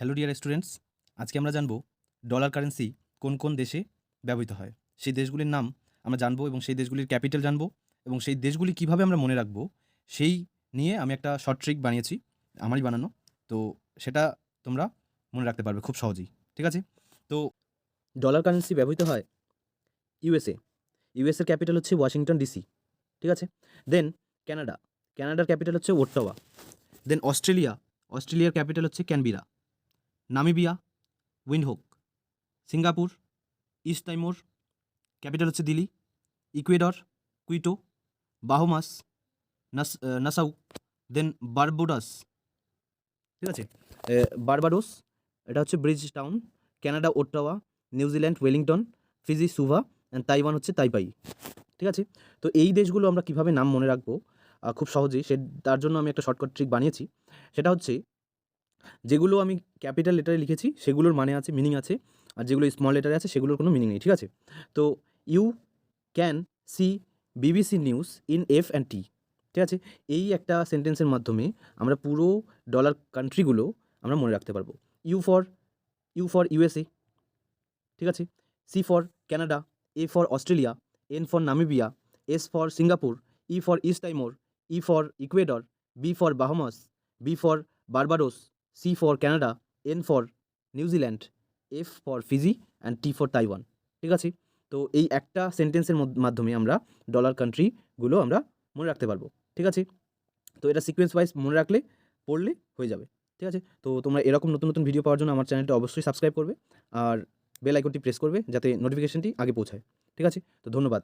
Hello dear students, আজকে আমরা জানবো ডলার কারেন্সি কোন কোন দেশে ব্যবহৃত হয়। সেই দেশগুলির নাম আমরা জানবো এবং সেই দেশগুলির ক্যাপিটাল জানবো এবং সেই দেশগুলি কিভাবে আমরা মনে রাখবো সেই নিয়ে আমি একটা শর্ট ট্রিক বানিয়েছি, আমারই বানানো। তো সেটা তোমরা মনে রাখতে পারবে খুব সহজেই। ঠিক আছে? তো ডলার কারেন্সি ব্যবহৃত হয় ইউএসএ। ইউএসএর ক্যাপিটাল হচ্ছে ওয়াশিংটন ডিসি। ঠিক আছে? দেন ক্যানাডা। ক্যানাডার ক্যাপিটাল হচ্ছে ওট্টাওয়া। দেন অস্ট্রেলিয়া। অস্ট্রেলিয়ার ক্যাপিটাল হচ্ছে ক্যানবিরা। নামিবিয়া উইন্ডহোক। সিঙ্গাপুর ইস্ট তাইমোর, ক্যাপিটাল হচ্ছে দিল্লি। Ecuador Quito. বাহমাস নাসাউ। দেন বারবুডাস। ঠিক আছে? বারবাডোস, এটা হচ্ছে bridge town. Canada ওট্টাওয়া। New Zealand Wellington. Fiji Subha and Taiwan হচ্ছে তাইপাই। ঠিক আছে? তো এই দেশগুলো আমরা কিভাবে নাম মনে রাখবো খুব সহজেই, তার জন্য আমি একটা শর্টকাট ট্রিক বানিয়েছি। সেটা হচ্ছে, যেগুলো আমি ক্যাপিটাল লেটারে লিখেছি সেগুলোর মানে আছে, মিনিং আছে, আর যেগুলো স্মল লেটারে আছে সেগুলোর কোনো মিনিং নেই। ঠিক আছে? তো you can see BBC news in F and T. ঠিক আছে? এই একটা সেন্টেন্সের মাধ্যমে আমরা পুরো ডলার কান্ট্রিগুলো আমরা মনে রাখতে পারবো। U for USA. ঠিক আছে? C for Canada. A for Australia. N for Namibia. S for Singapore. E for East Timor. E for Ecuador. B for Bahamas. B for Barbados. C for Canada. N for New Zealand. F for Fiji and T for Taiwan. ঠিক আছে? তো এই একটা সেন্টেন্সের মাধ্যমে আমরা dollar কান্ট্রিগুলো আমরা মনে রাখতে পারবো। ঠিক আছে? তো এটা সিকোয়েন্স ওয়াইজ মনে রাখলে, পড়লে হয়ে যাবে। ঠিক আছে? তো তোমরা এরকম নতুন নতুন ভিডিও পাওয়ার জন্য আমার চ্যানেলটা অবশ্যই সাবস্ক্রাইব করবে আর বেল আইকনটি প্রেস করবে যাতে নোটিফিকেশনটি আগে পৌঁছায়। ঠিক আছে? তো ধন্যবাদ।